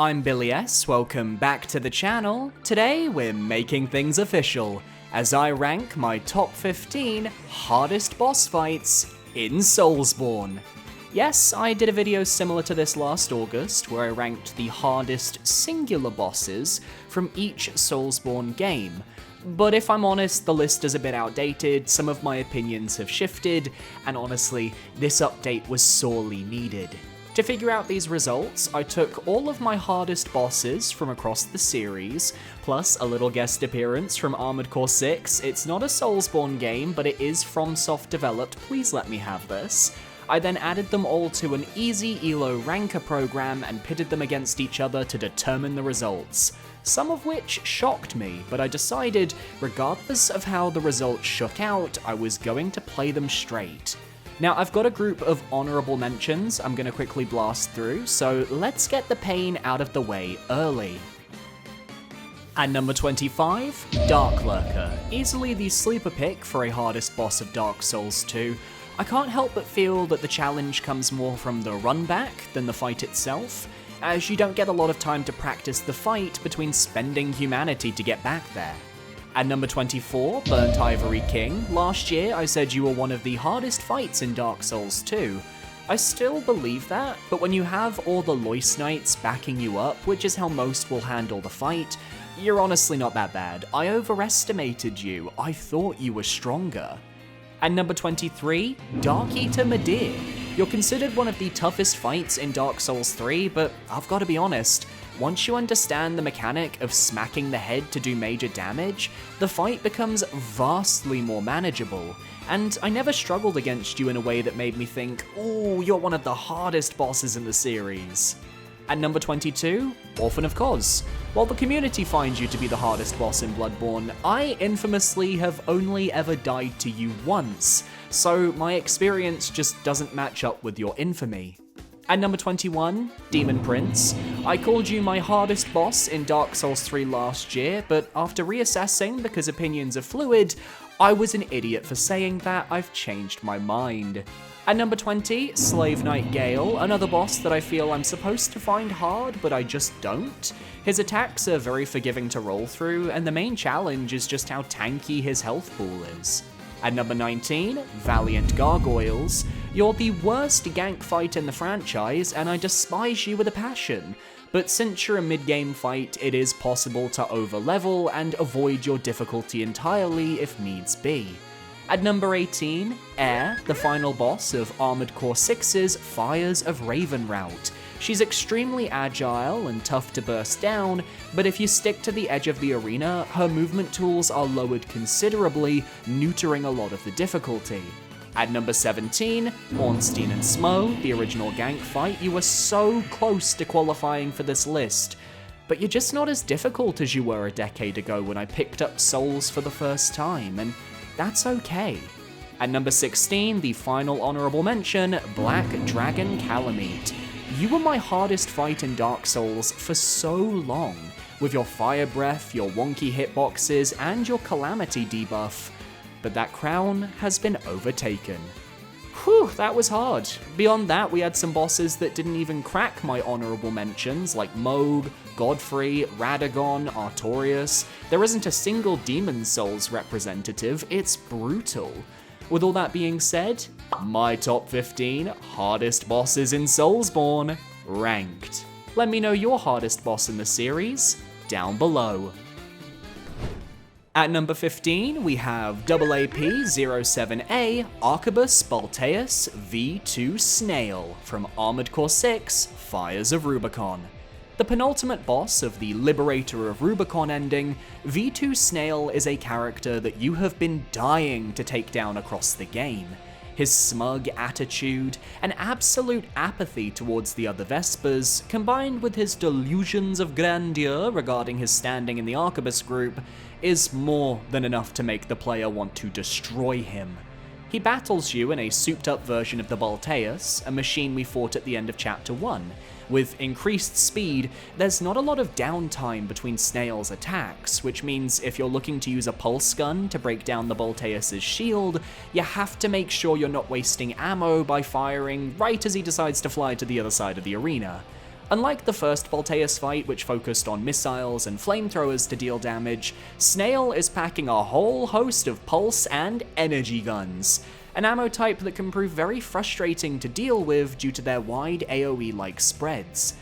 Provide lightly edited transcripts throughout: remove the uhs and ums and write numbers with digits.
I'm Billy S, welcome back to the channel. Today we're making things official, as I rank my top 15 hardest boss fights in Soulsborne. Yes, I did a video similar to this last August, where I ranked the hardest singular bosses from each Soulsborne game. But if I'm honest, the list is a bit outdated, some of my opinions have shifted, and honestly, this update was sorely needed. To figure out these results, I took all of my hardest bosses from across the series, plus a little guest appearance from Armored Core 6. It's not a Soulsborne game, but it is FromSoft developed, please let me have this. I then added them all to an easy ELO ranker program and pitted them against each other to determine the results. Some of which shocked me, but I decided, regardless of how the results shook out, I was going to play them straight. Now, I've got a group of honourable mentions I'm going to quickly blast through, so let's get the pain out of the way early. At number 25, Dark Lurker, easily the sleeper pick for a hardest boss of Dark Souls 2. I can't help but feel that the challenge comes more from the run back than the fight itself, as you don't get a lot of time to practice the fight between spending humanity to get back there. At number 24, Burnt Ivory King. Last year I said you were one of the hardest fights in Dark Souls 2. I still believe that, but when you have all the Lois Knights backing you up, which is how most will handle the fight, you're honestly not that bad. I overestimated you. I thought you were stronger. At number 23, Dark Eater Midir. You're considered one of the toughest fights in Dark Souls 3, but I've got to be honest, once you understand the mechanic of smacking the head to do major damage, the fight becomes vastly more manageable, and I never struggled against you in a way that made me think, ooh, you're one of the hardest bosses in the series. At number 22, Orphan of Kos. While the community finds you to be the hardest boss in Bloodborne, I infamously have only ever died to you once, so my experience just doesn't match up with your infamy. At number 21, Demon Prince. I called you my hardest boss in Dark Souls 3 last year, but after reassessing because opinions are fluid, I was an idiot for saying that. I've changed my mind. At number 20, Slave Knight Gale, another boss that I feel I'm supposed to find hard, but I just don't. His attacks are very forgiving to roll through, and the main challenge is just how tanky his health pool is. At number 19, Valiant Gargoyles. You're the worst gank fight in the franchise, and I despise you with a passion. But since you're a mid-game fight, it is possible to over-level and avoid your difficulty entirely if needs be. At number 18, Air, the final boss of Armored Core 6's Fires of Ravenrout. She's extremely agile and tough to burst down, but if you stick to the edge of the arena, her movement tools are lowered considerably, neutering a lot of the difficulty. At number 17, Ornstein and Smo, the original gank fight. You were so close to qualifying for this list, but you're just not as difficult as you were a decade ago when I picked up Souls for the first time, and that's okay. At number 16, the final honourable mention, Black Dragon Calamite. You were my hardest fight in Dark Souls for so long, with your fire breath, your wonky hitboxes, and your calamity debuff, but that crown has been overtaken. Whew, that was hard. Beyond that, we had some bosses that didn't even crack my honourable mentions, like Moog, Godfrey, Radagon, Artorias. There isn't a single Demon Souls representative, it's brutal. With all that being said, my top 15 hardest bosses in Soulsborne, ranked. Let me know your hardest boss in the series, down below. At number 15, we have AAP07A Arquebus Balteus V2 Snail from Armored Core 6 Fires of Rubicon. The penultimate boss of the Liberator of Rubicon ending, V2 Snail is a character that you have been dying to take down across the game. His smug attitude and absolute apathy towards the other Vespers, combined with his delusions of grandeur regarding his standing in the Arquebus group, is more than enough to make the player want to destroy him. He battles you in a souped-up version of the Balteus, a machine we fought at the end of Chapter 1. With increased speed, there's not a lot of downtime between Snail's attacks, which means if you're looking to use a pulse gun to break down the Balteus' shield, you have to make sure you're not wasting ammo by firing right as he decides to fly to the other side of the arena. Unlike the first Volteus fight, which focused on missiles and flamethrowers to deal damage, Snail is packing a whole host of pulse and energy guns, an ammo type that can prove very frustrating to deal with due to their wide AoE-like spreads.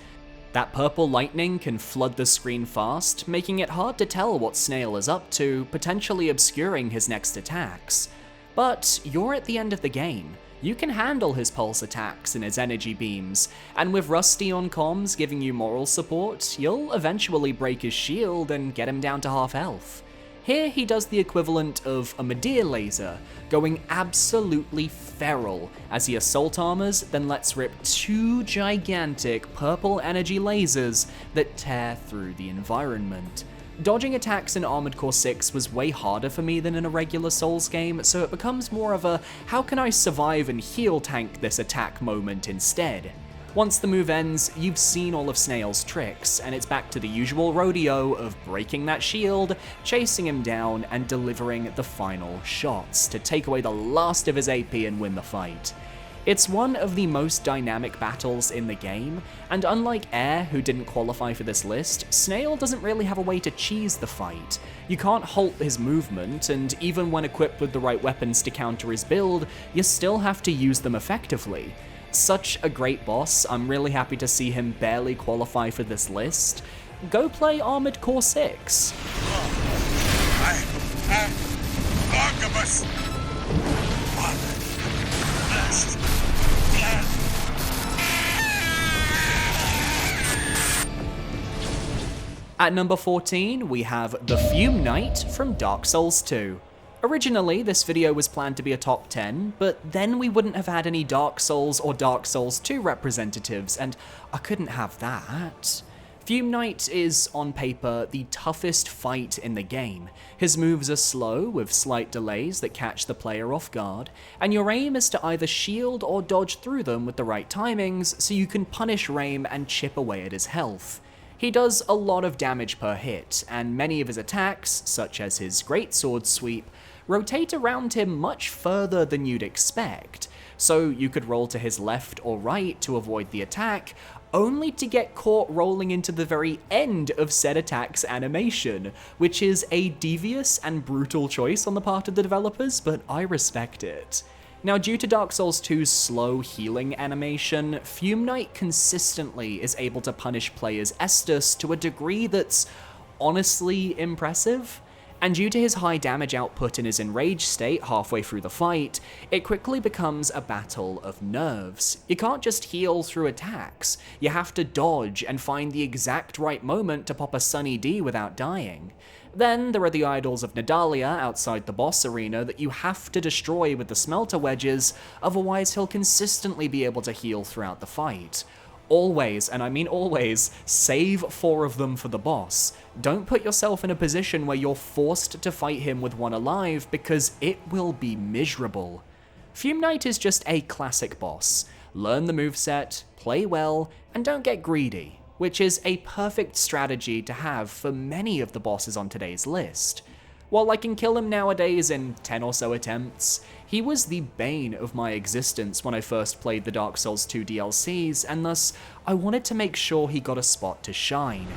That purple lightning can flood the screen fast, making it hard to tell what Snail is up to, potentially obscuring his next attacks. But you're at the end of the game. You can handle his pulse attacks and his energy beams, and with Rusty on comms giving you moral support, you'll eventually break his shield and get him down to half health. Here he does the equivalent of a Medea laser, going absolutely feral as he assault armors, then lets rip 2 gigantic purple energy lasers that tear through the environment. Dodging attacks in Armored Core 6 was way harder for me than in a regular Souls game, so it becomes more of a how can I survive and heal tank this attack moment instead. Once the move ends, you've seen all of Snail's tricks, and it's back to the usual rodeo of breaking that shield, chasing him down, and delivering the final shots to take away the last of his AP and win the fight. It's one of the most dynamic battles in the game, and unlike Aaviier, who didn't qualify for this list, Snail doesn't really have a way to cheese the fight. You can't halt his movement, and even when equipped with the right weapons to counter his build, you still have to use them effectively. Such a great boss, I'm really happy to see him barely qualify for this list. Go play Armored Core 6. I am Archibus. At number 14, we have the Fume Knight from Dark Souls 2. Originally, this video was planned to be a top 10, but then we wouldn't have had any Dark Souls or Dark Souls 2 representatives, and I couldn't have that. Fume Knight is, on paper, the toughest fight in the game. His moves are slow, with slight delays that catch the player off guard, and your aim is to either shield or dodge through them with the right timings so you can punish Raim and chip away at his health. He does a lot of damage per hit, and many of his attacks, such as his greatsword sweep, rotate around him much further than you'd expect, so you could roll to his left or right to avoid the attack, only to get caught rolling into the very end of said attack's animation, which is a devious and brutal choice on the part of the developers, but I respect it. Now, due to Dark Souls 2's slow healing animation, Fume Knight consistently is able to punish players' Estus to a degree that's honestly impressive. And due to his high damage output in his enraged state halfway through the fight, it quickly becomes a battle of nerves. You can't just heal through attacks, you have to dodge and find the exact right moment to pop a Sunny D without dying. Then there are the idols of Nidalia outside the boss arena that you have to destroy with the smelter wedges, otherwise he'll consistently be able to heal throughout the fight. Always, and I mean always, save 4 of them for the boss. Don't put yourself in a position where you're forced to fight him with 1 alive, because it will be miserable. Fume Knight is just a classic boss. Learn the moveset, play well, and don't get greedy, which is a perfect strategy to have for many of the bosses on today's list. While I can kill him nowadays in 10 or so attempts, he was the bane of my existence when I first played the Dark Souls 2 DLCs, and thus I wanted to make sure he got a spot to shine.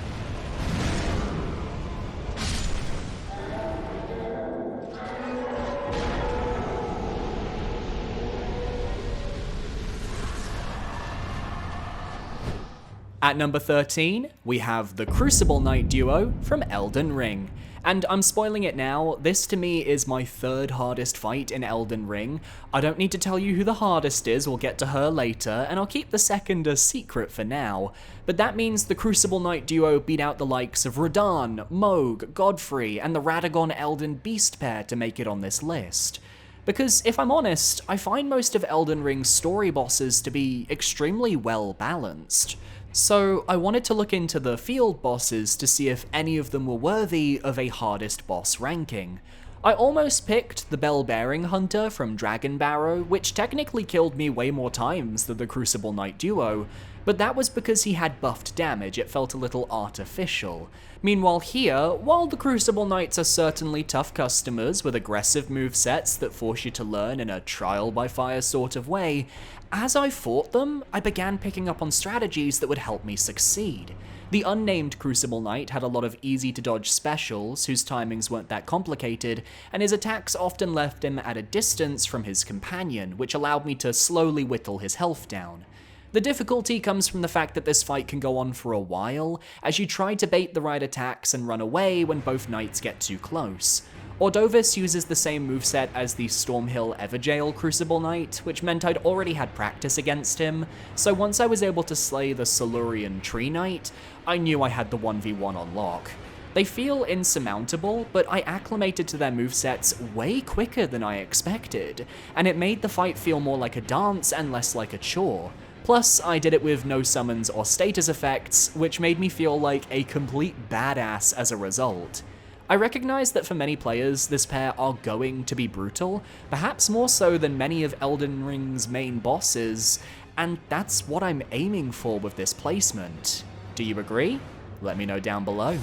At number 13, we have the Crucible Knight duo from Elden Ring. And I'm spoiling it now, this to me is my 3rd hardest fight in Elden Ring. I don't need to tell you who the hardest is, we'll get to her later, and I'll keep the second a secret for now. But that means the Crucible Knight duo beat out the likes of Radahn, Mohg, Godfrey, and the Radagon Elden Beast pair to make it on this list. Because if I'm honest, I find most of Elden Ring's story bosses to be extremely well balanced. So I wanted to look into the field bosses to see if any of them were worthy of a hardest boss ranking. I almost picked the Bell-Bearing Hunter from Dragon Barrow, which technically killed me way more times than the Crucible Knight duo, But that was because he had buffed damage, it felt a little artificial. Meanwhile here, while the Crucible Knights are certainly tough customers with aggressive movesets that force you to learn in a trial-by-fire sort of way, as I fought them, I began picking up on strategies that would help me succeed. The unnamed Crucible Knight had a lot of easy-to-dodge specials whose timings weren't that complicated, and his attacks often left him at a distance from his companion, which allowed me to slowly whittle his health down. The difficulty comes from the fact that this fight can go on for a while, as you try to bait the right attacks and run away when both knights get too close. Ordovis uses the same moveset as the Stormhill Evergaol Crucible Knight, which meant I'd already had practice against him, so once I was able to slay the Silurian Tree Knight, I knew I had the 1v1 on lock. They feel insurmountable, but I acclimated to their movesets way quicker than I expected, and it made the fight feel more like a dance and less like a chore. Plus, I did it with no summons or status effects, which made me feel like a complete badass as a result. I recognize that for many players, this pair are going to be brutal, perhaps more so than many of Elden Ring's main bosses, and that's what I'm aiming for with this placement. Do you agree? Let me know down below.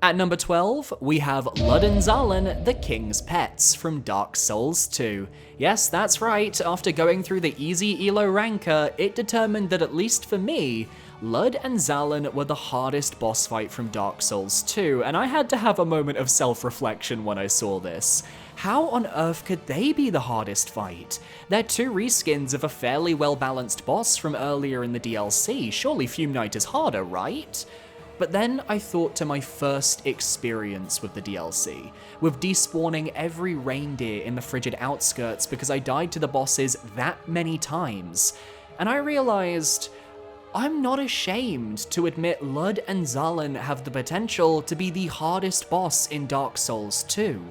At number 12, we have Woedenaz, the King's Pets from Dark Souls 2. Yes, that's right, after going through the easy elo ranker, it determined that at least for me, Lud and Zalin were the hardest boss fight from Dark Souls 2, and I had to have a moment of self-reflection when I saw this. How on earth could they be the hardest fight? They're two reskins of a fairly well-balanced boss from earlier in the DLC, surely Fume Knight is harder, right? But then I thought to my first experience with the DLC, with despawning every reindeer in the frigid outskirts because I died to the bosses that many times, and I realized I'm not ashamed to admit Lud and Zalin have the potential to be the hardest boss in Dark Souls 2.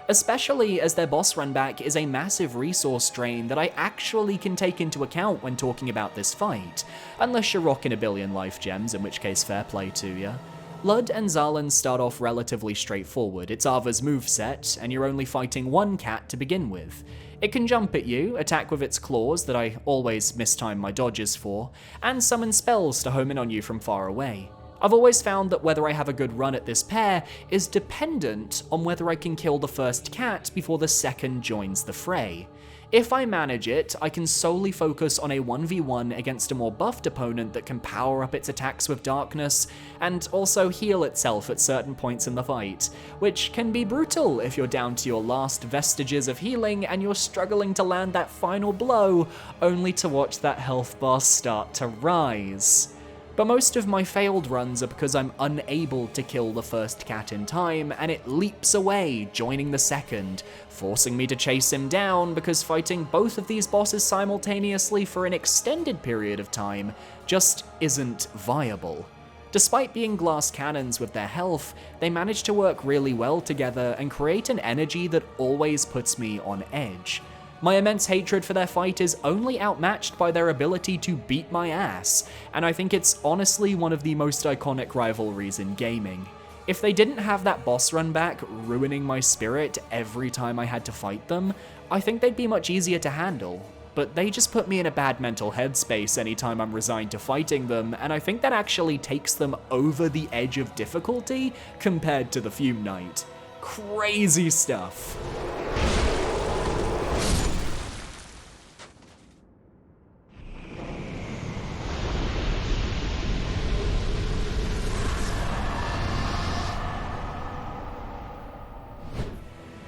Especially as their boss runback is a massive resource drain that I actually can take into account when talking about this fight, unless you're rocking a billion life gems, in which case fair play to ya. Lud and Zalin start off relatively straightforward. It's Ava's moveset, and you're only fighting one cat to begin with. It can jump at you, attack with its claws that I always mistime my dodges for, and summon spells to home in on you from far away. I've always found that whether I have a good run at this pair is dependent on whether I can kill the first cat before the second joins the fray. If I manage it, I can solely focus on a 1v1 against a more buffed opponent that can power up its attacks with darkness, and also heal itself at certain points in the fight, which can be brutal if you're down to your last vestiges of healing and you're struggling to land that final blow, only to watch that health bar start to rise. But most of my failed runs are because I'm unable to kill the first cat in time, and it leaps away, joining the second, forcing me to chase him down because fighting both of these bosses simultaneously for an extended period of time just isn't viable. Despite being glass cannons with their health, they manage to work really well together and create an energy that always puts me on edge. My immense hatred for their fight is only outmatched by their ability to beat my ass, and I think it's honestly one of the most iconic rivalries in gaming. If they didn't have that boss run back ruining my spirit every time I had to fight them, I think they'd be much easier to handle. But they just put me in a bad mental headspace anytime I'm resigned to fighting them, and I think that actually takes them over the edge of difficulty compared to the Fume Knight. Crazy stuff.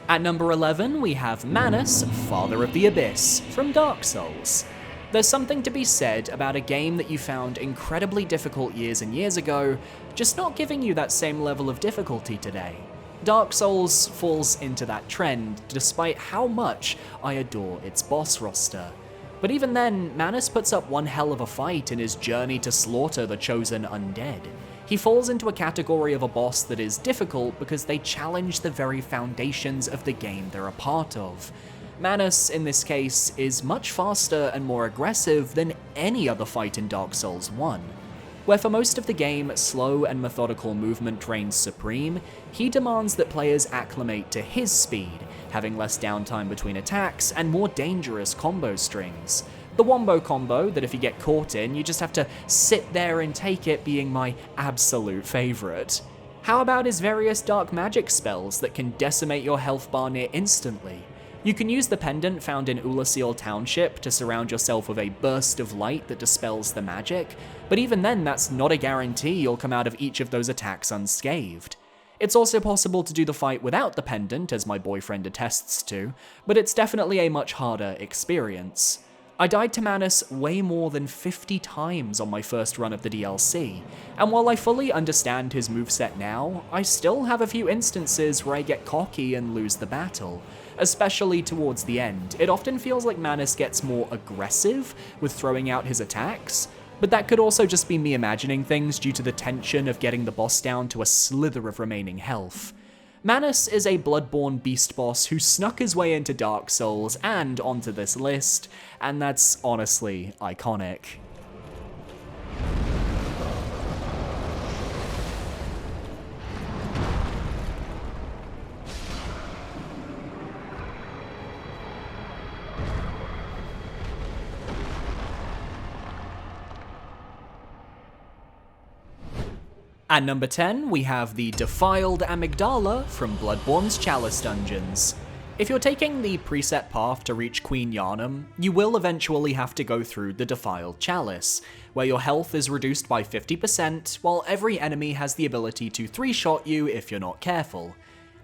At number 11, we have Manus, Father of the Abyss, from Dark Souls. There's something to be said about a game that you found incredibly difficult years and years ago, just not giving you that same level of difficulty today. Dark Souls falls into that trend, despite how much I adore its boss roster. But even then, Manus puts up one hell of a fight in his journey to slaughter the chosen undead. He falls into a category of a boss that is difficult because they challenge the very foundations of the game they're a part of. Manus, in this case, is much faster and more aggressive than any other fight in Dark Souls 1. Where for most of the game, slow and methodical movement reigns supreme, he demands that players acclimate to his speed, having less downtime between attacks and more dangerous combo strings. The wombo combo that if you get caught in, you just have to sit there and take it being my absolute favourite. How about his various dark magic spells that can decimate your health bar near instantly? You can use the pendant found in Ulasil Township to surround yourself with a burst of light that dispels the magic, but even then that's not a guarantee you'll come out of each of those attacks unscathed. It's also possible to do the fight without the pendant, as my boyfriend attests to, but it's definitely a much harder experience. I died to Manus way more than 50 times on my first run of the DLC, and while I fully understand his moveset now, I still have a few instances where I get cocky and lose the battle. Especially towards the end, it often feels like Manus gets more aggressive with throwing out his attacks, but that could also just be me imagining things due to the tension of getting the boss down to a slither of remaining health. Manus is a Bloodborne beast boss who snuck his way into Dark Souls and onto this list, and that's honestly iconic. At number 10, we have the Defiled Amygdala from Bloodborne's Chalice Dungeons. If you're taking the preset path to reach Queen Yharnam, you will eventually have to go through the Defiled Chalice, where your health is reduced by 50%, while every enemy has the ability to 3-shot you if you're not careful.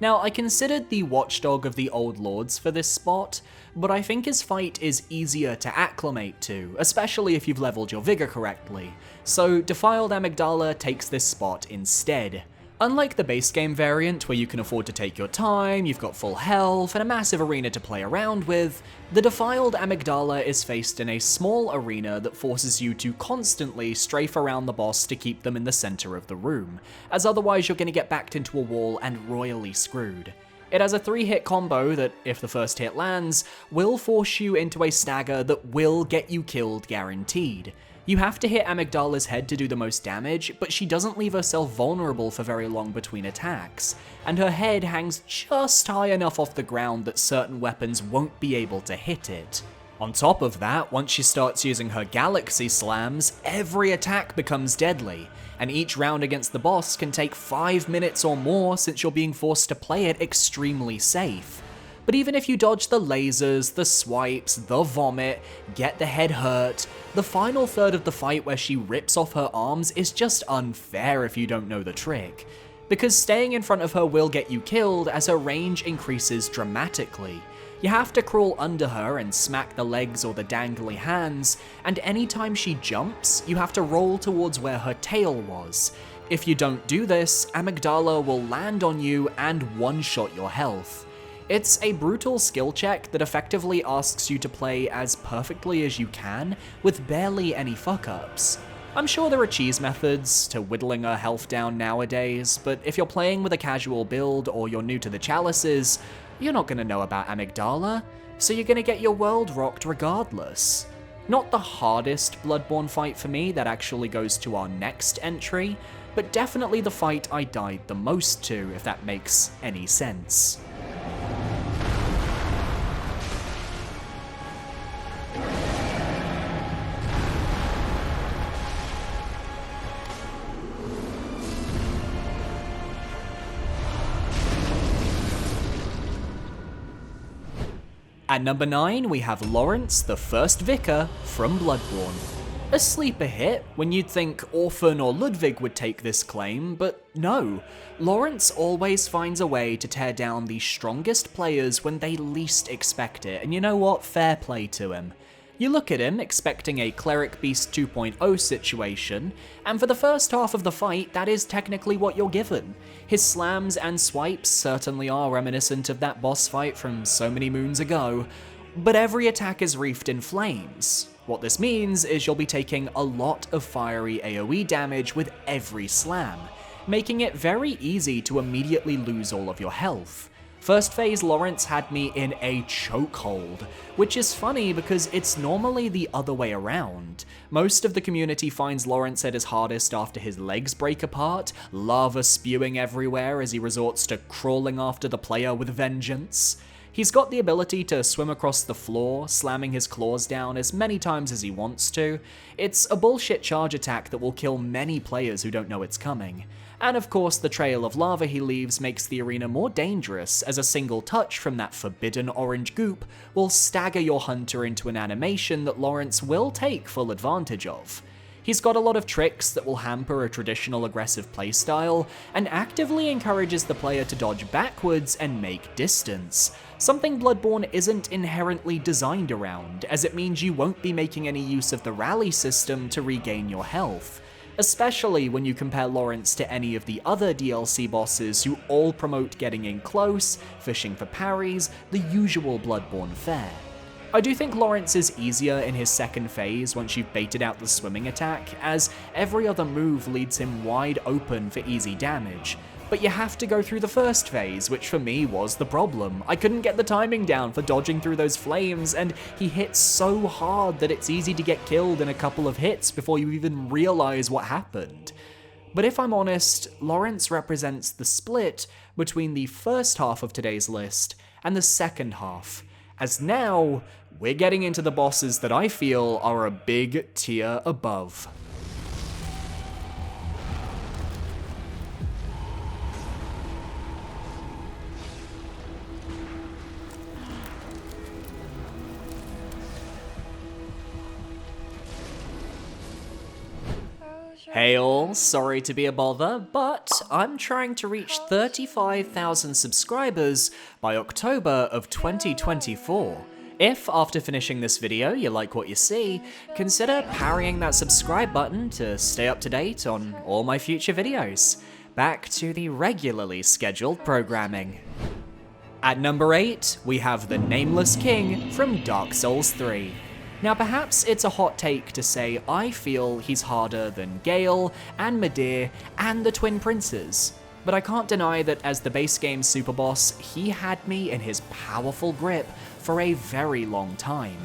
Now, I considered the Watchdog of the Old Lords for this spot, but I think his fight is easier to acclimate to, especially if you've leveled your vigor correctly, so Defiled Amygdala takes this spot instead. Unlike the base game variant where you can afford to take your time, you've got full health, and a massive arena to play around with, the Defiled Amygdala is faced in a small arena that forces you to constantly strafe around the boss to keep them in the center of the room, as otherwise you're going to get backed into a wall and royally screwed. It has a 3-hit combo that, if the first hit lands, will force you into a stagger that will get you killed guaranteed. You have to hit Amygdala's head to do the most damage, but she doesn't leave herself vulnerable for very long between attacks, and her head hangs just high enough off the ground that certain weapons won't be able to hit it. On top of that, once she starts using her galaxy slams, every attack becomes deadly, and each round against the boss can take 5 minutes or more since you're being forced to play it extremely safe. But even if you dodge the lasers, the swipes, the vomit, get the head hurt, the final third of the fight where she rips off her arms is just unfair if you don't know the trick. Because staying in front of her will get you killed as her range increases dramatically. You have to crawl under her and smack the legs or the dangly hands, and anytime she jumps, you have to roll towards where her tail was. If you don't do this, Amygdala will land on you and one-shot your health. It's a brutal skill check that effectively asks you to play as perfectly as you can, with barely any fuck-ups. I'm sure there are cheese methods to whittling her health down nowadays, but if you're playing with a casual build or you're new to the chalices, you're not going to know about Amygdala, so you're going to get your world rocked regardless. Not the hardest Bloodborne fight for me, that actually goes to our next entry, but definitely the fight I died the most to, if that makes any sense. At number 9, we have Lawrence, the First Vicar from Bloodborne. A sleeper hit when you'd think Orphan or Ludwig would take this claim, but no. Lawrence always finds a way to tear down the strongest players when they least expect it, and you know what? Fair play to him. You look at him expecting a Cleric Beast 2.0 situation, and for the first half of the fight, that is technically what you're given. His slams and swipes certainly are reminiscent of that boss fight from so many moons ago, but every attack is wreathed in flames. What this means is you'll be taking a lot of fiery AoE damage with every slam, making it very easy to immediately lose all of your health. First phase Lawrence had me in a chokehold, which is funny because it's normally the other way around. Most of the community finds Lawrence at his hardest after his legs break apart, lava spewing everywhere as he resorts to crawling after the player with vengeance. He's got the ability to swim across the floor, slamming his claws down as many times as he wants to. It's a bullshit charge attack that will kill many players who don't know it's coming. And of course, the trail of lava he leaves makes the arena more dangerous, as a single touch from that forbidden orange goop will stagger your hunter into an animation that Lawrence will take full advantage of. He's got a lot of tricks that will hamper a traditional aggressive playstyle, and actively encourages the player to dodge backwards and make distance, something Bloodborne isn't inherently designed around, as it means you won't be making any use of the rally system to regain your health, especially when you compare Lawrence to any of the other DLC bosses who all promote getting in close, fishing for parries, the usual Bloodborne fare. I do think Lawrence is easier in his second phase once you've baited out the swimming attack, as every other move leads him wide open for easy damage. But you have to go through the first phase, which for me was the problem. I couldn't get the timing down for dodging through those flames, and he hits so hard that it's easy to get killed in a couple of hits before you even realize what happened. But if I'm honest, Lawrence represents the split between the first half of today's list and the second half, as now we're getting into the bosses that I feel are a big tier above. Hey all, sorry to be a bother, but I'm trying to reach 35,000 subscribers by October of 2024. If, after finishing this video, you like what you see, consider parrying that subscribe button to stay up to date on all my future videos. Back to the regularly scheduled programming. At number 8, we have the Nameless King from Dark Souls 3. Now perhaps it's a hot take to say I feel he's harder than Gale, and Midir, and the Twin Princes, but I can't deny that as the base game's super boss, he had me in his powerful grip for a very long time.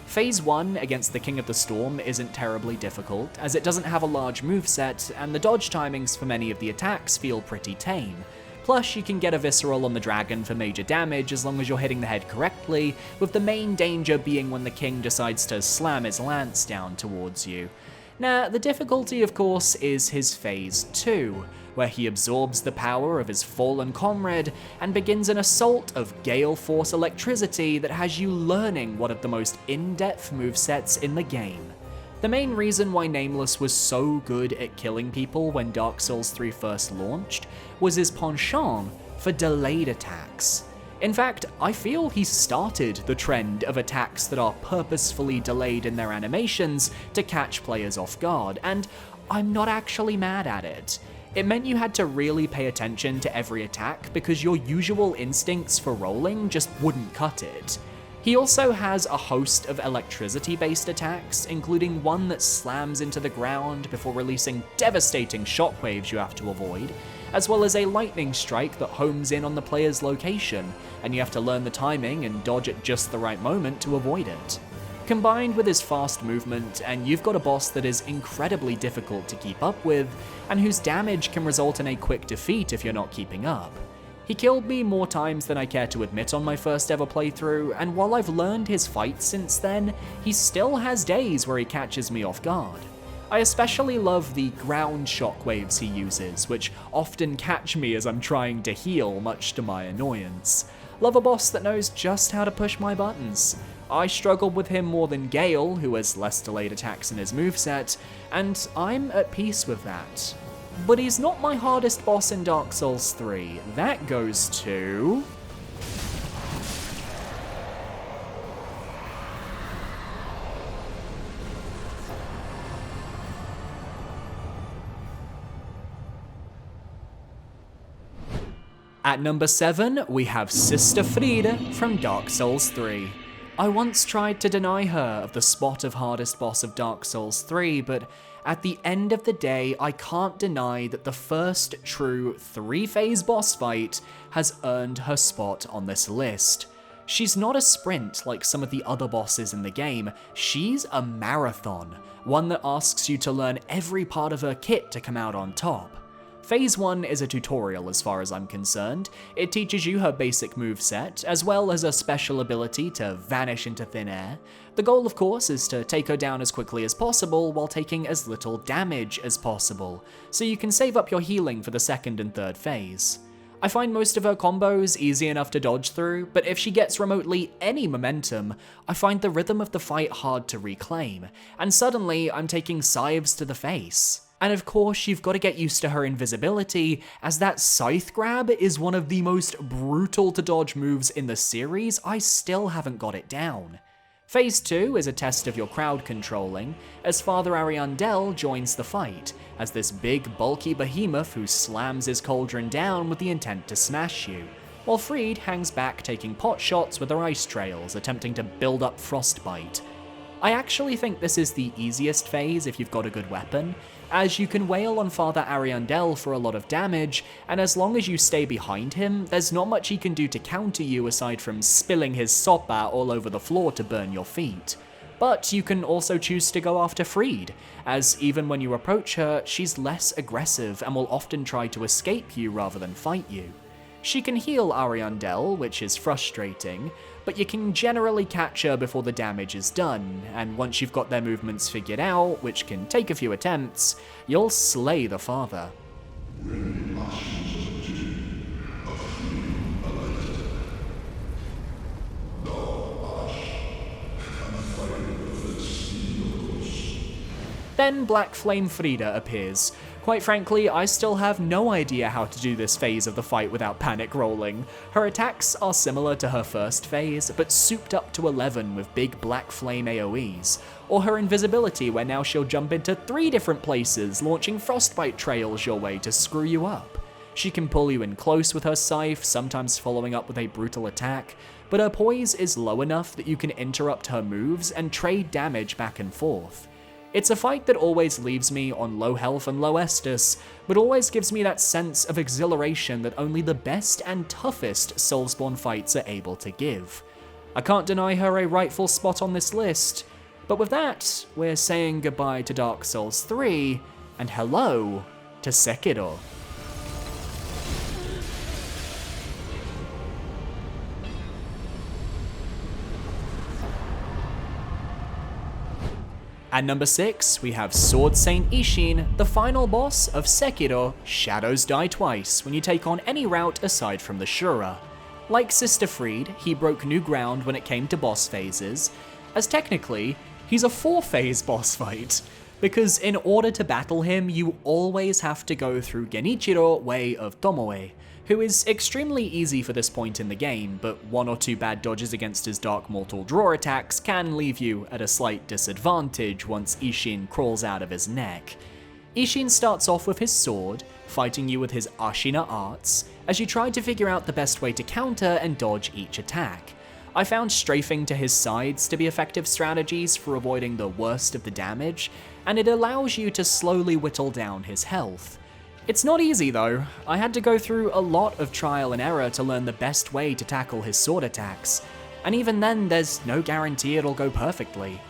Phase 1 against the King of the Storm isn't terribly difficult, as it doesn't have a large moveset, and the dodge timings for many of the attacks feel pretty tame. Plus, you can get a visceral on the dragon for major damage as long as you're hitting the head correctly, with the main danger being when the king decides to slam his lance down towards you. Now, the difficulty of course is his phase 2, where he absorbs the power of his fallen comrade and begins an assault of Gale Force electricity that has you learning one of the most in-depth movesets in the game. The main reason why Nameless was so good at killing people when Dark Souls 3 first launched was his penchant for delayed attacks. In fact, I feel he started the trend of attacks that are purposefully delayed in their animations to catch players off guard, and I'm not actually mad at it. It meant you had to really pay attention to every attack because your usual instincts for rolling just wouldn't cut it. He also has a host of electricity-based attacks, including one that slams into the ground before releasing devastating shockwaves you have to avoid, as well as a lightning strike that homes in on the player's location, and you have to learn the timing and dodge at just the right moment to avoid it. Combined with his fast movement, and you've got a boss that is incredibly difficult to keep up with, and whose damage can result in a quick defeat if you're not keeping up. He killed me more times than I care to admit on my first ever playthrough, and while I've learned his fights since then, he still has days where he catches me off guard. I especially love the ground shockwaves he uses, which often catch me as I'm trying to heal, much to my annoyance. Love a boss that knows just how to push my buttons. I struggled with him more than Gale, who has less delayed attacks in his moveset, and I'm at peace with that. But he's not my hardest boss in Dark Souls 3. That goes to... At number 7, we have Sister Frida from Dark Souls 3. I once tried to deny her of the spot of hardest boss of Dark Souls 3, but At the end of the day, I can't deny that the first true 3-phase boss fight has earned her spot on this list. She's not a sprint like some of the other bosses in the game, she's a marathon, one that asks you to learn every part of her kit to come out on top. Phase 1 is a tutorial as far as I'm concerned. It teaches you her basic moveset, as well as a special ability to vanish into thin air. The goal, of course, is to take her down as quickly as possible while taking as little damage as possible, so you can save up your healing for the second and third phase. I find most of her combos easy enough to dodge through, but if she gets remotely any momentum, I find the rhythm of the fight hard to reclaim, and suddenly I'm taking scythes to the face. And of course, you've got to get used to her invisibility, as that scythe grab is one of the most brutal to dodge moves in the series. I still haven't got it down. Phase 2 is a test of your crowd controlling, as Father Ariandel joins the fight, as this big, bulky behemoth who slams his cauldron down with the intent to smash you, while Fried hangs back taking pot shots with her ice trails, attempting to build up frostbite. I actually think this is the easiest phase if you've got a good weapon, as you can wail on Father Ariandel for a lot of damage, and as long as you stay behind him, there's not much he can do to counter you aside from spilling his sopa all over the floor to burn your feet. But you can also choose to go after Fried, as even when you approach her, she's less aggressive and will often try to escape you rather than fight you. She can heal Ariandel, which is frustrating, but you can generally catch her before the damage is done, and once you've got their movements figured out, which can take a few attempts, you'll slay the father. Then Black Flame Frida appears. Quite frankly, I still have no idea how to do this phase of the fight without panic rolling. Her attacks are similar to her first phase, but souped up to 11 with big black flame AoEs, or her invisibility where now she'll jump into 3 different places, launching frostbite trails your way to screw you up. She can pull you in close with her scythe, sometimes following up with a brutal attack, but her poise is low enough that you can interrupt her moves and trade damage back and forth. It's a fight that always leaves me on low health and low Estus, but always gives me that sense of exhilaration that only the best and toughest soulsborne fights are able to give. I can't deny her a rightful spot on this list, but with that, we're saying goodbye to Dark Souls 3, and hello to Sekiro. At number 6, we have Sword Saint Isshin, the final boss of Sekiro, Shadows Die Twice when you take on any route aside from the Shura. Like Sister Fried, he broke new ground when it came to boss phases, as technically, he's a 4-phase boss fight, because in order to battle him, you always have to go through Genichiro Way of Tomoe, who is extremely easy for this point in the game, but 1 or 2 bad dodges against his Dark Mortal draw attacks can leave you at a slight disadvantage once Isshin crawls out of his neck. Isshin starts off with his sword, fighting you with his Ashina arts, as you try to figure out the best way to counter and dodge each attack. I found strafing to his sides to be effective strategies for avoiding the worst of the damage, and it allows you to slowly whittle down his health. It's not easy though. I had to go through a lot of trial and error to learn the best way to tackle his sword attacks, and even then there's no guarantee it'll go perfectly.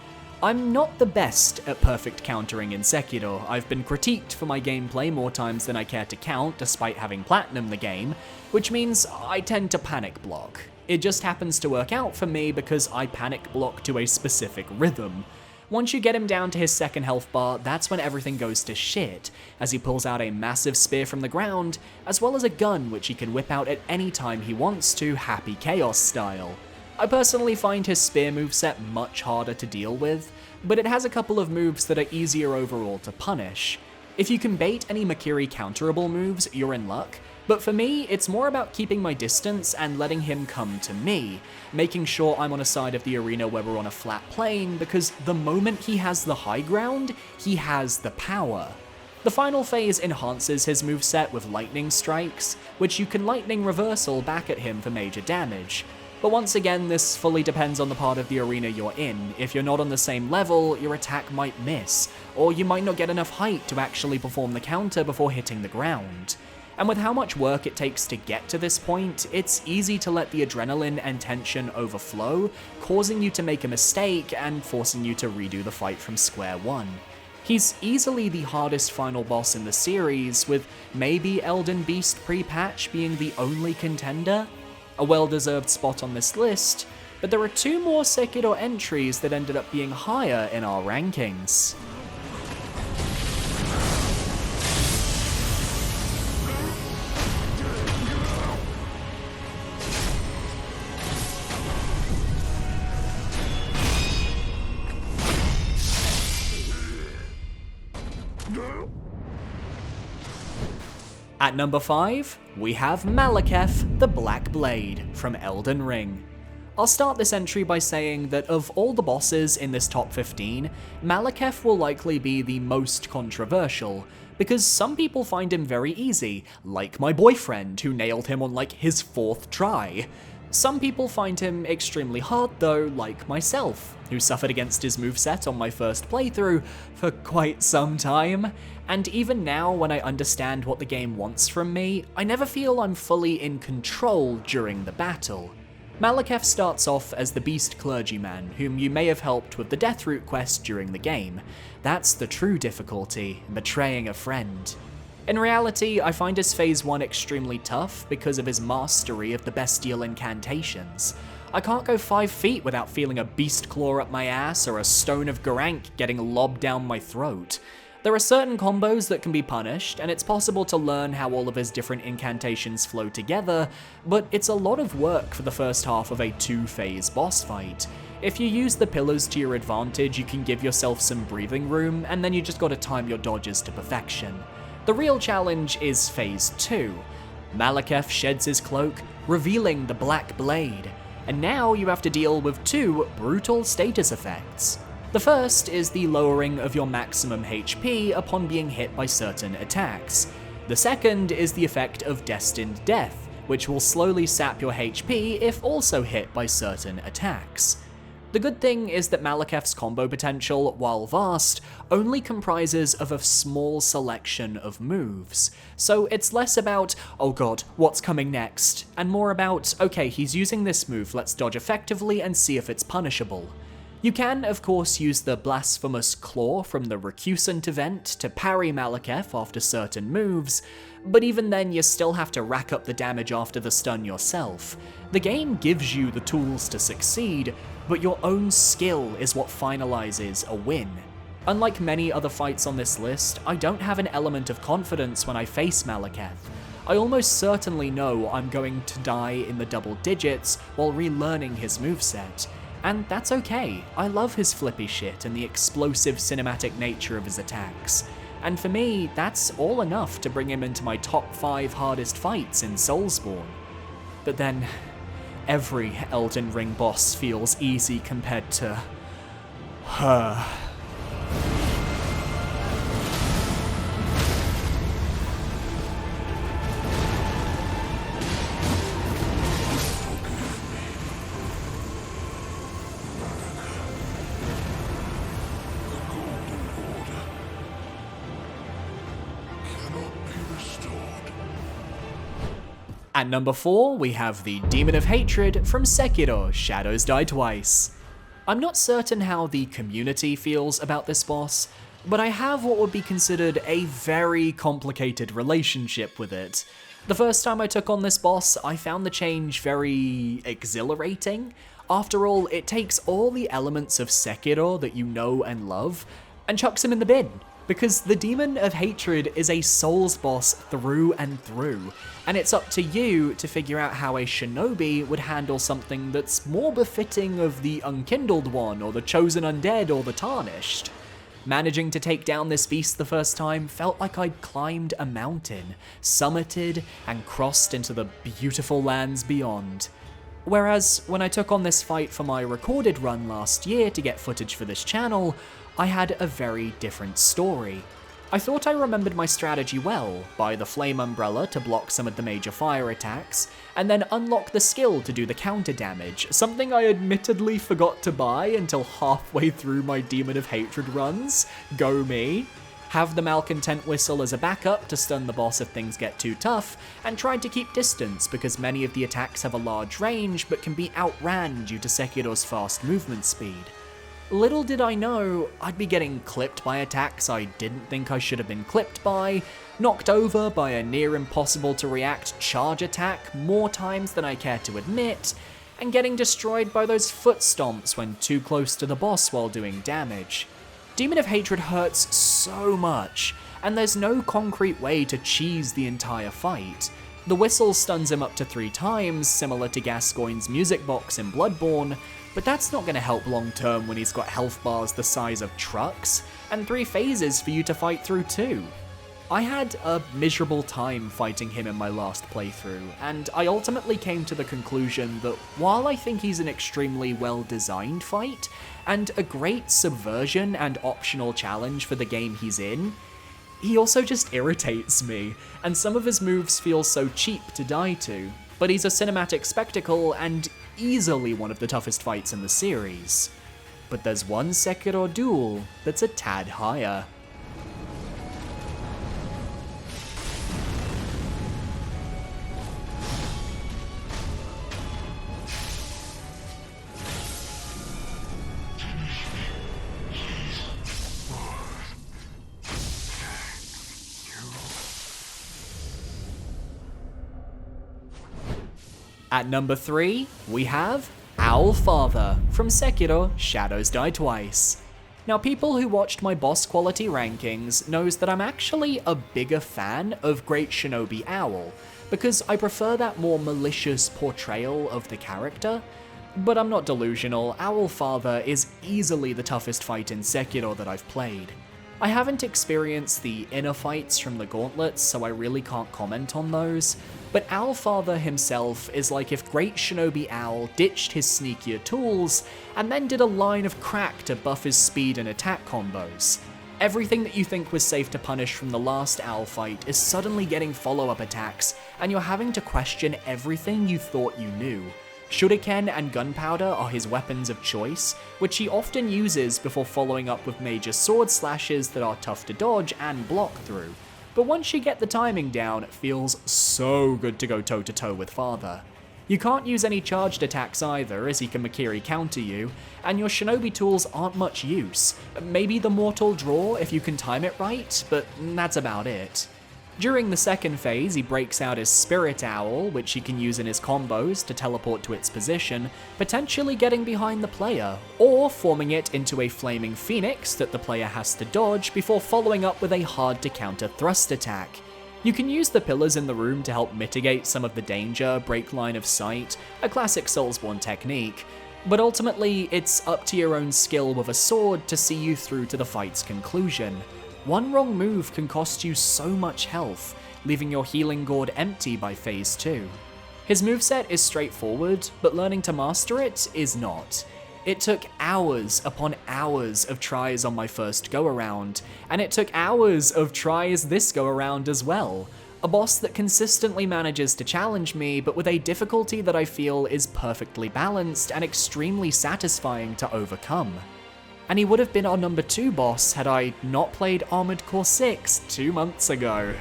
I'm not the best at perfect countering in Sekiro. I've been critiqued for my gameplay more times than I care to count despite having platinum the game, which means I tend to panic block. It just happens to work out for me because I panic block to a specific rhythm. Once you get him down to his second health bar, that's when everything goes to shit, as he pulls out a massive spear from the ground, as well as a gun which he can whip out at any time he wants to, Happy Chaos style. I personally find his spear moveset much harder to deal with, but it has a couple of moves that are easier overall to punish. If you can bait any Makiri counterable moves, you're in luck, but for me, it's more about keeping my distance and letting him come to me, making sure I'm on a side of the arena where we're on a flat plane, because the moment he has the high ground, he has the power. The final phase enhances his moveset with lightning strikes, which you can lightning reversal back at him for major damage. But once again, this fully depends on the part of the arena you're in. If you're not on the same level, your attack might miss, or you might not get enough height to actually perform the counter before hitting the ground. And with how much work it takes to get to this point, it's easy to let the adrenaline and tension overflow, causing you to make a mistake and forcing you to redo the fight from square one. He's easily the hardest final boss in the series, with maybe Elden Beast pre-patch being the only contender. A well-deserved spot on this list, but there are 2 more Sekiro entries that ended up being higher in our rankings. At number 5, we have Maliketh, the Black Blade, from Elden Ring. I'll start this entry by saying that of all the bosses in this top 15, Maliketh will likely be the most controversial, because some people find him very easy, like my boyfriend who nailed him on like his 4th try. Some people find him extremely hard though, like myself, who suffered against his moveset on my first playthrough for quite some time, and even now when I understand what the game wants from me, I never feel I'm fully in control during the battle. Maliketh starts off as the Beast Clergyman, whom you may have helped with the Deathroot quest during the game. That's the true difficulty, betraying a friend. In reality, I find his phase 1 extremely tough because of his mastery of the bestial incantations. I can't go 5 feet without feeling a beast claw up my ass or a stone of Garank getting lobbed down my throat. There are certain combos that can be punished, and it's possible to learn how all of his different incantations flow together, but it's a lot of work for the first half of a 2-phase boss fight. If you use the pillars to your advantage, you can give yourself some breathing room, and then you just gotta time your dodges to perfection. The real challenge is phase 2. Maliketh sheds his cloak, revealing the Black Blade, and now you have to deal with 2 brutal status effects. The first is the lowering of your maximum HP upon being hit by certain attacks. The second is the effect of Destined Death, which will slowly sap your HP if also hit by certain attacks. The good thing is that Maliketh's combo potential, while vast, only comprises of a small selection of moves. So it's less about, oh god, what's coming next, and more about, okay, he's using this move, let's dodge effectively and see if it's punishable. You can, of course, use the Blasphemous Claw from the Recusant event to parry Maliketh after certain moves, but even then you still have to rack up the damage after the stun yourself. The game gives you the tools to succeed, but your own skill is what finalizes a win. Unlike many other fights on this list, I don't have an element of confidence when I face Maliketh. I almost certainly know I'm going to die in the double digits while relearning his moveset. And that's okay, I love his flippy shit and the explosive cinematic nature of his attacks. And for me, that's all enough to bring him into my top 5 hardest fights in Soulsborne. But then, every Elden Ring boss feels easy compared to her. At number 4, we have the Demon of Hatred from Sekiro: Shadows Die Twice. I'm not certain how the community feels about this boss, but I have what would be considered a very complicated relationship with it. The first time I took on this boss, I found the change very exhilarating. After all, it takes all the elements of Sekiro that you know and love, and chucks them in the bin. Because the Demon of Hatred is a Souls boss through and through, and it's up to you to figure out how a shinobi would handle something that's more befitting of the Unkindled One, or the Chosen Undead, or the Tarnished. Managing to take down this beast the first time felt like I'd climbed a mountain, summited, and crossed into the beautiful lands beyond. Whereas, when I took on this fight for my recorded run last year to get footage for this channel, I had a very different story. I thought I remembered my strategy well: buy the flame umbrella to block some of the major fire attacks, and then unlock the skill to do the counter damage, something I admittedly forgot to buy until halfway through my Demon of Hatred runs. Go me. Have the Malcontent Whistle as a backup to stun the boss if things get too tough, and tried to keep distance because many of the attacks have a large range but can be outran due to Sekiro's fast movement speed. Little did I know, I'd be getting clipped by attacks I didn't think I should have been clipped by, knocked over by a near impossible to react charge attack more times than I care to admit, and getting destroyed by those foot stomps when too close to the boss while doing damage. Demon of Hatred hurts so much, and there's no concrete way to cheese the entire fight. The whistle stuns him up to 3 times, similar to Gascoigne's music box in Bloodborne, but that's not going to help long term when he's got health bars the size of trucks, and 3 phases for you to fight through too. I had a miserable time fighting him in my last playthrough, and I ultimately came to the conclusion that while I think he's an extremely well-designed fight, and a great subversion and optional challenge for the game he's in, he also just irritates me, and some of his moves feel so cheap to die to, but he's a cinematic spectacle and easily one of the toughest fights in the series. But there's one Sekiro duel that's a tad higher. At number 3, we have Owlfather from Sekiro Shadows Die Twice. Now, people who watched my boss quality rankings knows that I'm actually a bigger fan of Great Shinobi Owl, because I prefer that more malicious portrayal of the character. But I'm not delusional, Owlfather is easily the toughest fight in Sekiro that I've played. I haven't experienced the inner fights from the gauntlets, so I really can't comment on those, but Owlfather himself is like if Great Shinobi Owl ditched his sneakier tools, and then did a line of crack to buff his speed and attack combos. Everything that you think was safe to punish from the last Owl fight is suddenly getting follow-up attacks, and you're having to question everything you thought you knew. Shuriken and gunpowder are his weapons of choice, which he often uses before following up with major sword slashes that are tough to dodge and block through. But once you get the timing down, it feels so good to go toe-to-toe with Father. You can't use any charged attacks either, as he can Makiri counter you, and your shinobi tools aren't much use. Maybe the Mortal Draw if you can time it right, but that's about it. During the second phase, he breaks out his Spirit Owl, which he can use in his combos to teleport to its position, potentially getting behind the player, or forming it into a Flaming Phoenix that the player has to dodge before following up with a hard-to-counter thrust attack. You can use the pillars in the room to help mitigate some of the danger, break line of sight, a classic Soulsborne technique, but ultimately it's up to your own skill with a sword to see you through to the fight's conclusion. One wrong move can cost you so much health, leaving your healing gourd empty by phase 2. His moveset is straightforward, but learning to master it is not. It took hours upon hours of tries on my first go-around, and it took hours of tries this go-around as well. A boss that consistently manages to challenge me, but with a difficulty that I feel is perfectly balanced and extremely satisfying to overcome. And he would have been our number 2 boss had I not played Armored Core 6 2 months ago.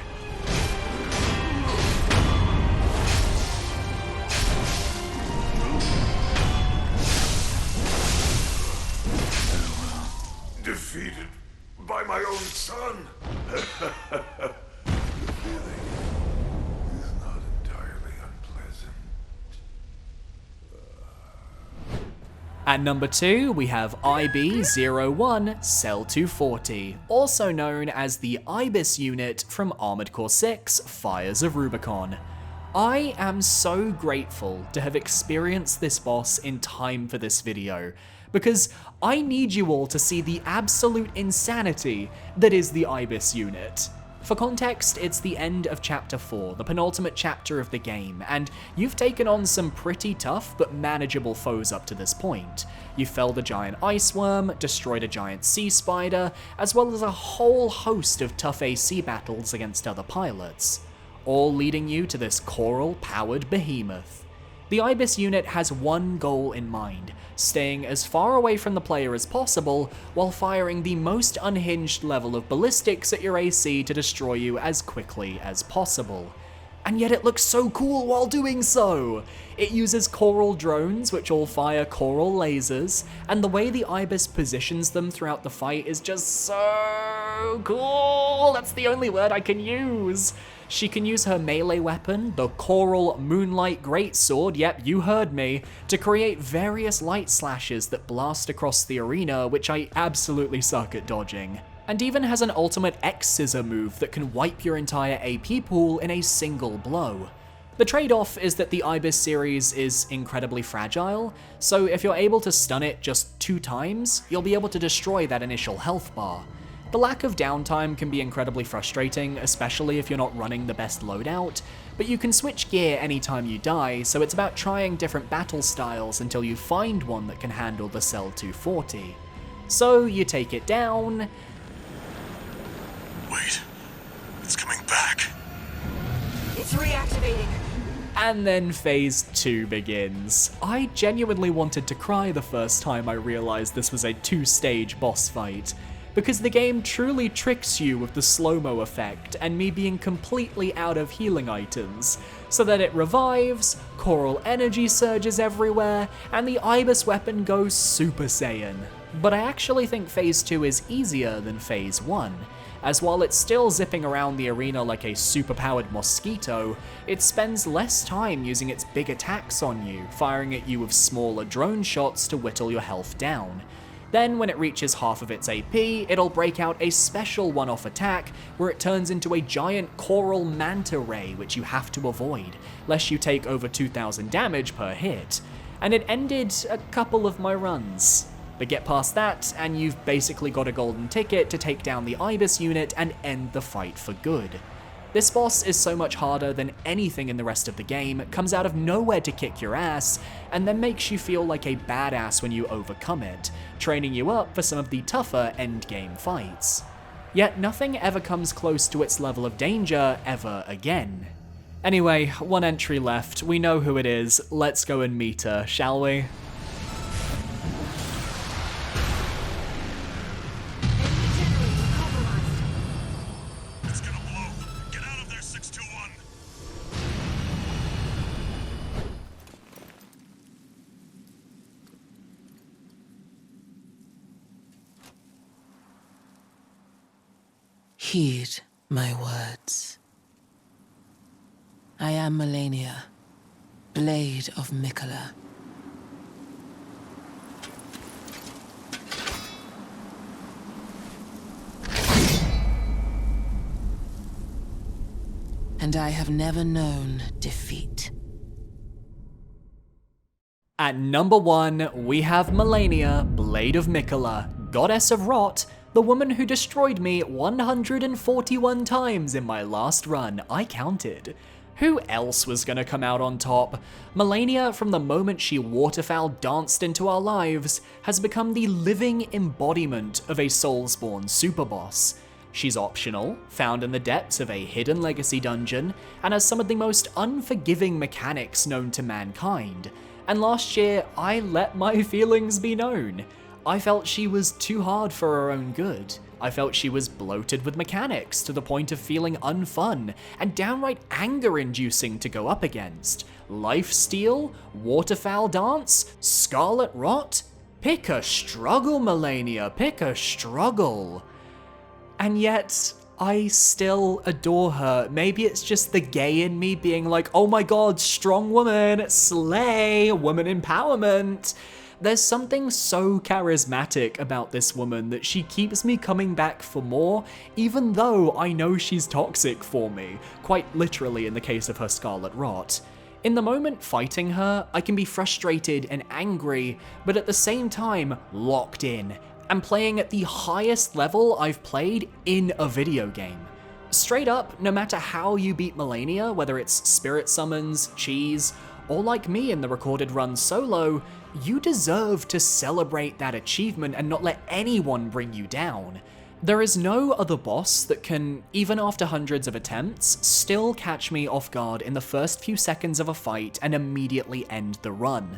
Defeated by my own son. The feeling is not entirely unpleasant. At number 2, we have IB01 Cell 240, also known as the Ibis unit from Armored Core 6 Fires of Rubicon. I am so grateful to have experienced this boss in time for this video, because I need you all to see the absolute insanity that is the Ibis unit. For context, it's the end of Chapter 4, the penultimate chapter of the game, and you've taken on some pretty tough but manageable foes up to this point. You felled a giant ice worm, destroyed a giant sea spider, as well as a whole host of tough AC battles against other pilots, all leading you to this coral-powered behemoth. The Ibis unit has one goal in mind, staying as far away from the player as possible while firing the most unhinged level of ballistics at your AC to destroy you as quickly as possible. And yet it looks so cool while doing so! It uses coral drones which all fire coral lasers, and the way the Ibis positions them throughout the fight is just so cool! That's the only word I can use! She can use her melee weapon, the Coral Moonlight Greatsword, yep, you heard me, to create various light slashes that blast across the arena, which I absolutely suck at dodging. And even has an ultimate X-Scissor move that can wipe your entire AP pool in a single blow. The trade-off is that the Ibis series is incredibly fragile, so if you're able to stun it just 2 times, you'll be able to destroy that initial health bar. The lack of downtime can be incredibly frustrating, especially if you're not running the best loadout, but you can switch gear anytime you die, so it's about trying different battle styles until you find one that can handle the Cell 240. So you take it down. Wait, it's coming back. It's reactivating. And then Phase 2 begins. I genuinely wanted to cry the first time I realized this was a 2-stage boss fight, because the game truly tricks you with the slow-mo effect and me being completely out of healing items, so that it revives, coral energy surges everywhere, and the Ibis weapon goes Super Saiyan. But I actually think Phase 2 is easier than Phase 1, as while it's still zipping around the arena like a superpowered mosquito, it spends less time using its big attacks on you, firing at you with smaller drone shots to whittle your health down. Then, when it reaches half of its AP, it'll break out a special one-off attack where it turns into a giant coral manta ray which you have to avoid, lest you take over 2,000 damage per hit. And it ended a couple of my runs. But get past that, and you've basically got a golden ticket to take down the Ibis unit and end the fight for good. This boss is so much harder than anything in the rest of the game, comes out of nowhere to kick your ass, and then makes you feel like a badass when you overcome it, training you up for some of the tougher endgame fights. Yet nothing ever comes close to its level of danger ever again. Anyway, one entry left, we know who it is, let's go and meet her, shall we? Heed my words. I am Malenia, Blade of Mikola. And I have never known defeat. At number 1, we have Malenia, Blade of Mikola, Goddess of Rot, the woman who destroyed me 141 times in my last run, I counted. Who else was gonna come out on top? Malenia, from the moment she waterfowl danced into our lives, has become the living embodiment of a soulsborne superboss. She's optional, found in the depths of a hidden legacy dungeon, and has some of the most unforgiving mechanics known to mankind. And last year, I let my feelings be known. I felt she was too hard for her own good. I felt she was bloated with mechanics to the point of feeling unfun and downright anger-inducing to go up against. Lifesteal? Waterfowl dance? Scarlet Rot? Pick a struggle, Malenia, pick a struggle. And yet, I still adore her. Maybe it's just the gay in me being like, oh my god, strong woman, slay, woman empowerment. There's something so charismatic about this woman that she keeps me coming back for more, even though I know she's toxic for me, quite literally in the case of her Scarlet Rot. In the moment fighting her, I can be frustrated and angry, but at the same time, locked in, and playing at the highest level I've played in a video game. Straight up, no matter how you beat Malenia, whether it's spirit summons, cheese, or like me in the recorded run solo, you deserve to celebrate that achievement and not let anyone bring you down. There is no other boss that can, even after hundreds of attempts, still catch me off guard in the first few seconds of a fight and immediately end the run.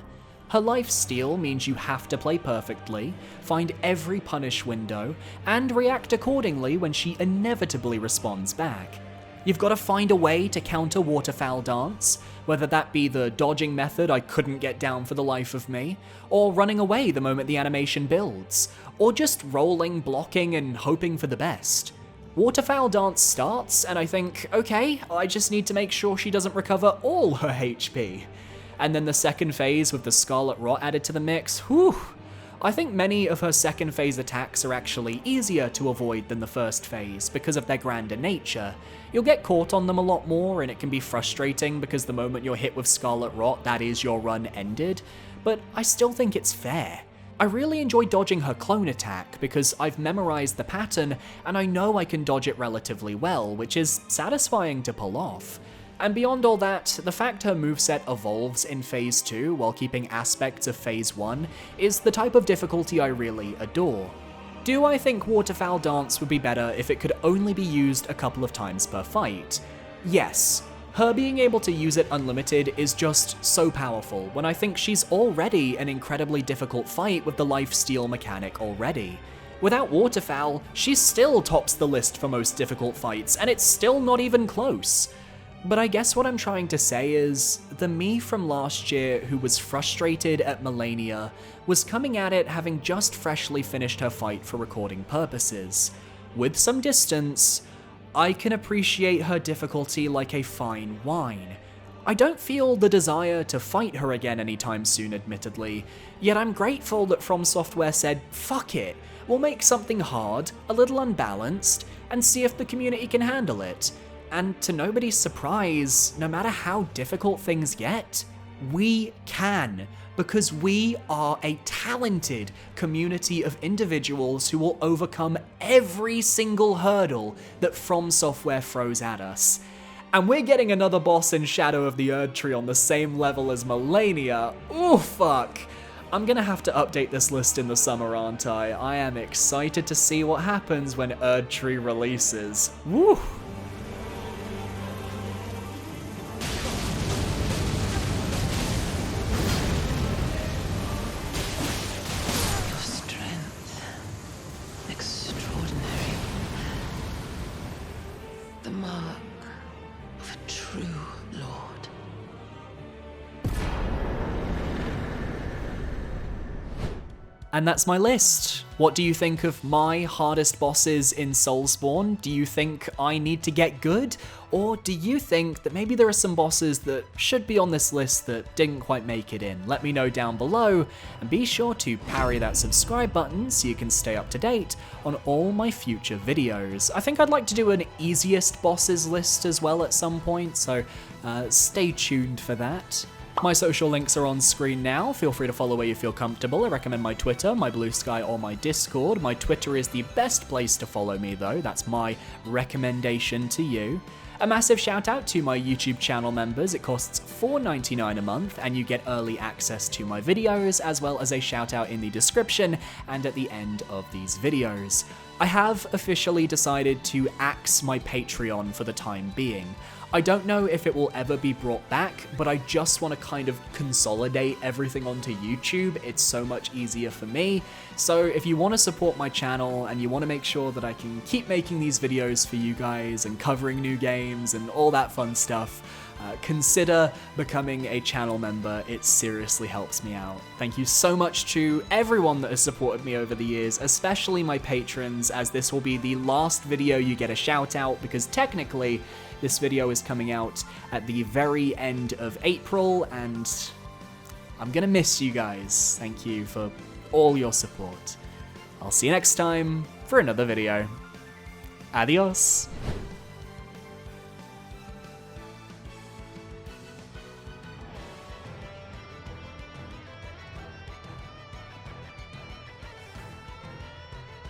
Her lifesteal means you have to play perfectly, find every punish window, and react accordingly when she inevitably responds back. You've got to find a way to counter Waterfowl Dance, whether that be the dodging method I couldn't get down for the life of me, or running away the moment the animation builds, or just rolling, blocking, and hoping for the best. Waterfowl Dance starts, and I think, okay, I just need to make sure she doesn't recover all her HP. And then the second phase with the Scarlet Rot added to the mix, whew. I think many of her second phase attacks are actually easier to avoid than the first phase because of their grander nature. You'll get caught on them a lot more and it can be frustrating because the moment you're hit with Scarlet Rot, that is your run ended, but I still think it's fair. I really enjoy dodging her clone attack because I've memorized the pattern and I know I can dodge it relatively well, which is satisfying to pull off. And beyond all that, the fact her moveset evolves in Phase 2 while keeping aspects of Phase 1 is the type of difficulty I really adore. Do I think Waterfowl Dance would be better if it could only be used a couple of times per fight? Yes. Her being able to use it unlimited is just so powerful when I think she's already an incredibly difficult fight with the lifesteal mechanic already. Without Waterfowl, she still tops the list for most difficult fights, and it's still not even close. But I guess what I'm trying to say is, the me from last year who was frustrated at Malenia was coming at it having just freshly finished her fight for recording purposes. With some distance, I can appreciate her difficulty like a fine wine. I don't feel the desire to fight her again anytime soon, admittedly, yet I'm grateful that FromSoft said, fuck it, we'll make something hard, a little unbalanced, and see if the community can handle it. And to nobody's surprise, no matter how difficult things get, we can, because we are a talented community of individuals who will overcome every single hurdle that FromSoft throws at us. And we're getting another boss in Shadow of the Erdtree on the same level as Malenia. Ooh, fuck. I'm gonna have to update this list in the summer, aren't I? I am excited to see what happens when Erdtree releases. Woo! The mark of a true lord. And that's my list. What do you think of my hardest bosses in Soulsborne? Do you think I need to get good? Or do you think that maybe there are some bosses that should be on this list that didn't quite make it in? Let me know down below, and be sure to parry that subscribe button so you can stay up to date on all my future videos. I think I'd like to do an easiest bosses list as well at some point, so stay tuned for that. My social links are on screen now. Feel free to follow where you feel comfortable. I recommend my Twitter, my Blue Sky, or my Discord. My Twitter is the best place to follow me though. That's my recommendation to you. A massive shout out to my YouTube channel members. It costs $4.99 a month and you get early access to my videos, as well as a shout out in the description and at the end of these videos. I have officially decided to axe my Patreon for the time being. I don't know if it will ever be brought back, but I just want to kind of consolidate everything onto YouTube. It's so much easier for me. So if you want to support my channel and you want to make sure that I can keep making these videos for you guys and covering new games and all that fun stuff, consider becoming a channel member. It seriously helps me out. Thank you so much to everyone that has supported me over the years, especially my patrons, as this will be the last video you get a shout out, because technically this video is coming out at the very end of April, and I'm gonna miss you guys. Thank you for all your support. I'll see you next time for another video. Adios.